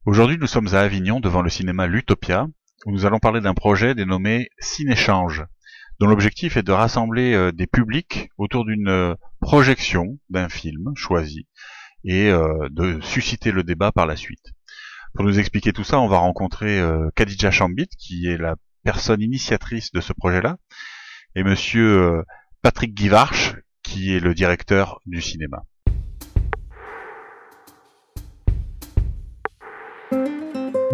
Aujourd'hui, nous sommes à Avignon, devant le cinéma L'Utopia, où nous allons parler d'un projet dénommé Cinéchange, dont l'objectif est de rassembler des publics autour d'une projection d'un film choisi et de susciter le débat par la suite. Pour nous expliquer tout ça, on va rencontrer Khadija Chambit, qui est la personne initiatrice de ce projet-là, et monsieur Patrick Guivarch, qui est le directeur du cinéma.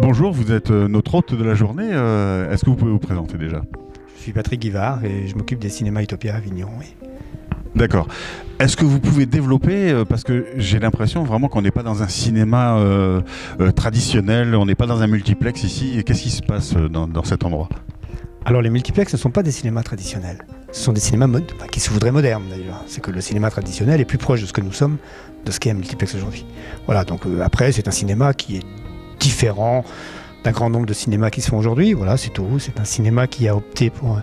Bonjour, vous êtes notre hôte de la journée. Est-ce que vous pouvez vous présenter déjà ? Je suis Patrick Guivarch et je m'occupe des cinémas Utopia à Avignon. Oui. D'accord. Est-ce que vous pouvez développer, parce que j'ai l'impression vraiment qu'on n'est pas dans un cinéma traditionnel, on n'est pas dans un multiplex ici. Qu'est-ce qui se passe dans cet endroit ? Alors les multiplex ne sont pas des cinémas traditionnels. Ce sont des cinémas qui se voudraient modernes d'ailleurs. C'est que le cinéma traditionnel est plus proche de ce que nous sommes, de ce qu'est un multiplex aujourd'hui. Voilà, donc après c'est un cinéma qui est différent d'un grand nombre de cinémas qui se font aujourd'hui. Voilà, c'est tout. C'est un cinéma qui a opté pour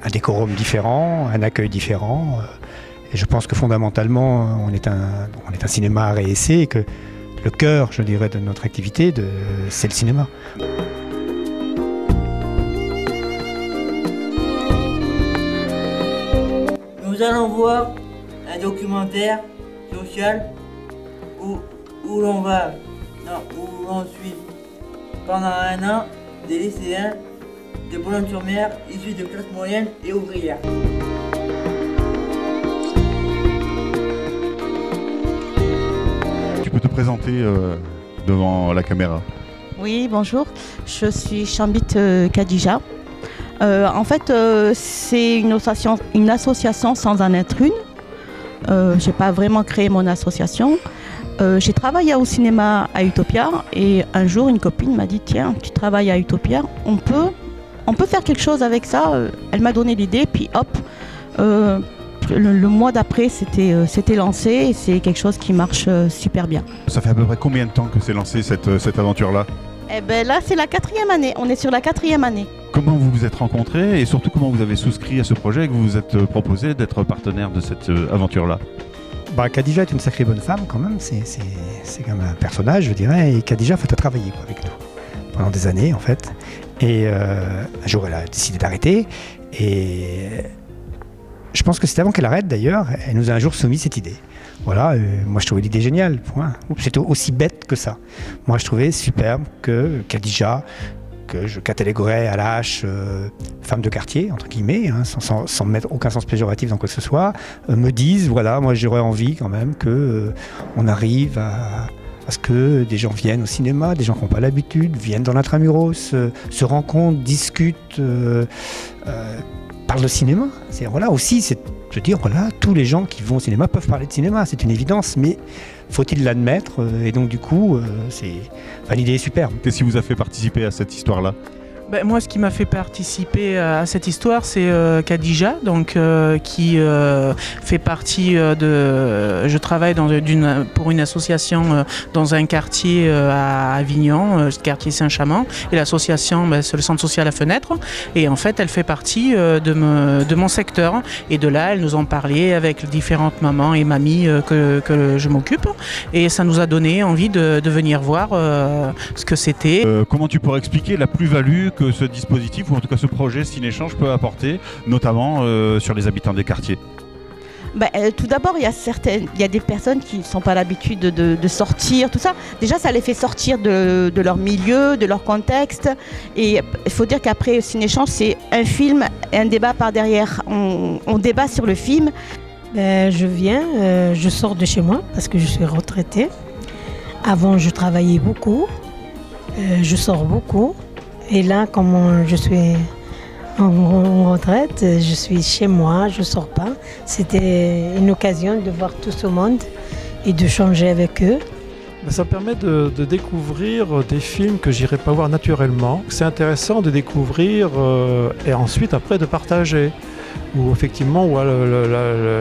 un décorum différent, un accueil différent. Et je pense que fondamentalement, on est un cinéma art et essai et que le cœur, je dirais, de notre activité, c'est le cinéma. Nous allons voir un documentaire social où l'on suit pendant un an des lycéens de Boulogne-sur-Mer issus de classes moyennes et ouvrières. Tu peux te présenter devant la caméra ? Oui, bonjour. Je suis Chambit Khadija. En fait, c'est une association sans en être une. Je n'ai pas vraiment créé mon association. J'ai travaillé au cinéma à Utopia et un jour une copine m'a dit tiens, tu travailles à Utopia, on peut faire quelque chose avec ça. Elle m'a donné l'idée, puis hop, le mois d'après c'était lancé et c'est quelque chose qui marche super bien. Ça fait à peu près combien de temps que c'est lancé cette aventure-là ? Eh ben là c'est la 4e année, on est sur la 4e année. Comment vous vous êtes rencontrés et surtout comment vous avez souscrit à ce projet et que vous vous êtes proposé d'être partenaire de cette aventure-là ? Khadija est une sacrée bonne femme quand même, c'est quand même un personnage je dirais, et Khadija a travaillé avec nous pendant des années en fait, et un jour elle a décidé d'arrêter, et je pense que c'était avant qu'elle arrête d'ailleurs, elle nous a un jour soumis cette idée. Voilà, moi je trouvais l'idée géniale, point. C'était aussi bête que ça. Moi je trouvais superbe que Khadija, que je cataloguerais à la hache femme de quartier, entre guillemets, hein, sans mettre aucun sens péjoratif dans quoi que ce soit, me disent, voilà, moi j'aurais envie quand même qu'on arrive à ce que des gens viennent au cinéma, des gens qui n'ont pas l'habitude, viennent dans l'intramuros, se rencontrent, discutent, parlent de cinéma. Voilà, aussi, je veux dire, voilà, tous les gens qui vont au cinéma peuvent parler de cinéma, c'est une évidence, mais faut-il l'admettre, et donc du coup, l'idée est superbe. Qu'est-ce qui vous a fait participer à cette histoire-là ? Moi, ce qui m'a fait participer à cette histoire, c'est Khadija, qui fait partie de... Je travaille pour une association dans un quartier à Avignon, quartier Saint-Chamond, et l'association, c'est le centre social La Fenêtre, et en fait, elle fait partie de mon secteur, et de là, elle nous en parlait avec différentes mamans et mamies que je m'occupe, et ça nous a donné envie de venir voir ce que c'était. Comment tu pourrais expliquer la plus-value que ce dispositif, ou en tout cas ce projet Cinéchange peut apporter, notamment sur les habitants des quartiers ? Tout d'abord, il y a des personnes qui ne sont pas l'habitude de sortir, tout ça. Déjà, ça les fait sortir de leur milieu, de leur contexte. Et il faut dire qu'après Cinéchange, c'est un film et un débat par derrière. On débat sur le film. Je sors de chez moi parce que je suis retraitée. Avant, je travaillais beaucoup. Je sors beaucoup. Et là, comme je suis en retraite, je suis chez moi, je ne sors pas. C'était une occasion de voir tout ce monde et de changer avec eux. Ça permet de découvrir des films que j'irais pas voir naturellement. C'est intéressant de découvrir et ensuite après de partager. Où effectivement on voit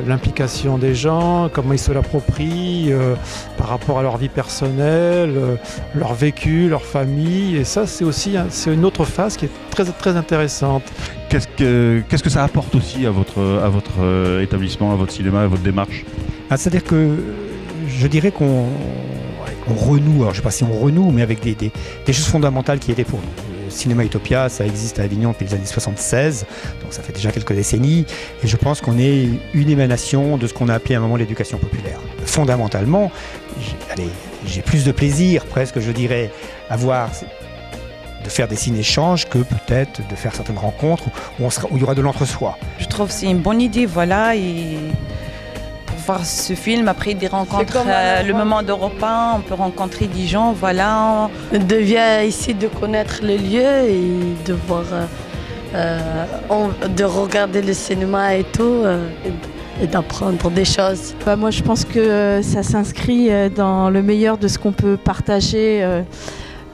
l'implication des gens, comment ils se l'approprient par rapport à leur vie personnelle, leur vécu, leur famille. Et ça, c'est une autre phase qui est très, très intéressante. Qu'est-ce que ça apporte aussi à votre établissement, à votre cinéma, à votre démarche ? C'est-à-dire que je dirais renoue, alors je ne sais pas si on renoue, mais avec des choses fondamentales qui étaient pour nous. Le cinéma Utopia, ça existe à Avignon depuis les années 76, donc ça fait déjà quelques décennies, et je pense qu'on est une émanation de ce qu'on a appelé à un moment l'éducation populaire. Fondamentalement, j'ai plus de plaisir, presque je dirais, de faire des ciné-échanges que peut-être de faire certaines rencontres où il y aura de l'entre-soi. Je trouve que c'est une bonne idée, voilà, et pour voir ce film, après des rencontres, le moment de repas, on peut rencontrer des gens, voilà. De venir ici, de connaître les lieux et de voir, de regarder le cinéma et tout, et d'apprendre des choses. Moi, je pense que ça s'inscrit dans le meilleur de ce qu'on peut partager.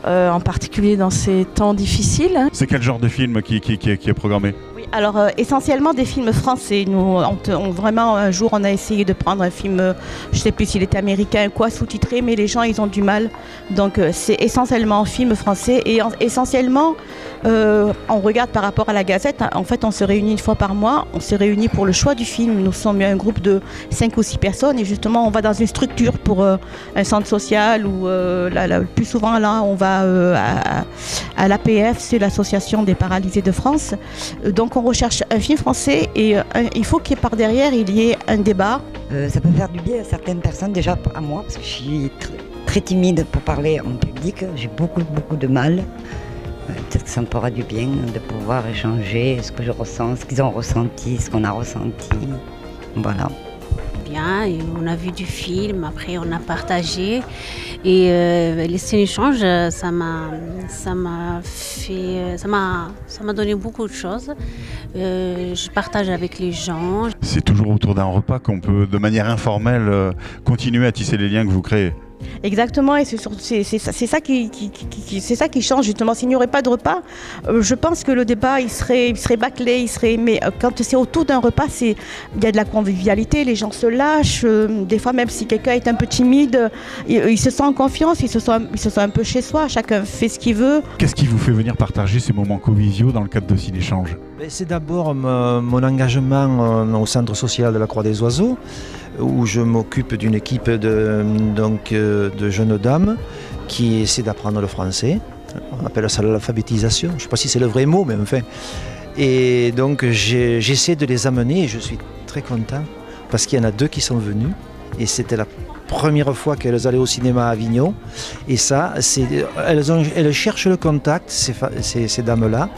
En particulier dans ces temps difficiles. C'est quel genre de film qui est programmé? Oui, alors essentiellement des films français. Nous, vraiment, un jour, on a essayé de prendre un film, je ne sais plus s'il était américain ou quoi, sous-titré, mais les gens, ils ont du mal. Donc c'est essentiellement un film français et essentiellement, on regarde par rapport à la Gazette. En fait, on se réunit une fois par mois, on se réunit pour le choix du film. Nous sommes un groupe de 5 ou 6 personnes et justement, on va dans une structure pour un centre social ou le plus souvent, là, on va à l'APF, c'est l'Association des paralysés de France. Donc on recherche un film français et il faut qu'il y ait par derrière, il y ait un débat. Ça peut faire du bien à certaines personnes, déjà à moi, parce que je suis très timide pour parler en public. J'ai beaucoup de mal. Peut-être que ça me fera du bien de pouvoir échanger ce que je ressens, ce qu'ils ont ressenti, ce qu'on a ressenti. Voilà. Bien, et on a vu du film, après on a partagé et les ciné-échanges, ça m'a donné beaucoup de choses. Je partage avec les gens. C'est toujours autour d'un repas qu'on peut, de manière informelle, continuer à tisser les liens que vous créez. Exactement, et c'est ça qui change justement. S'il n'y aurait pas de repas, je pense que le débat il serait bâclé, mais quand c'est autour d'un repas, il y a de la convivialité, les gens se lâchent. Des fois, même si quelqu'un est un peu timide, il se sent en confiance, il se sent un peu chez soi. Chacun fait ce qu'il veut. Qu'est-ce qui vous fait venir partager ces moments conviviaux dans le cadre de Cinéchange? C'est d'abord mon engagement au centre social de la Croix des Oiseaux, où je m'occupe d'une équipe de jeunes dames qui essaient d'apprendre le français. On appelle ça l'alphabétisation, je ne sais pas si c'est le vrai mot, mais enfin. Et donc j'essaie de les amener et je suis très content parce qu'il y en a 2 qui sont venus et c'était la première fois qu'elles allaient au cinéma à Avignon. Et ça, elles cherchent le contact, ces dames-là.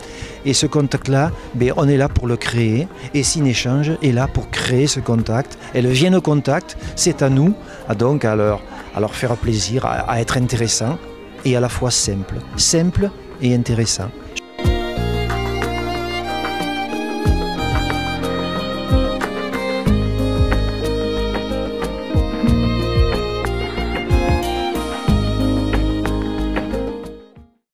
Et ce contact-là, on est là pour le créer. Et Cinéchange est là pour créer ce contact. Elles viennent au contact, c'est à nous, donc à leur faire plaisir, à être intéressant et à la fois simple et intéressant.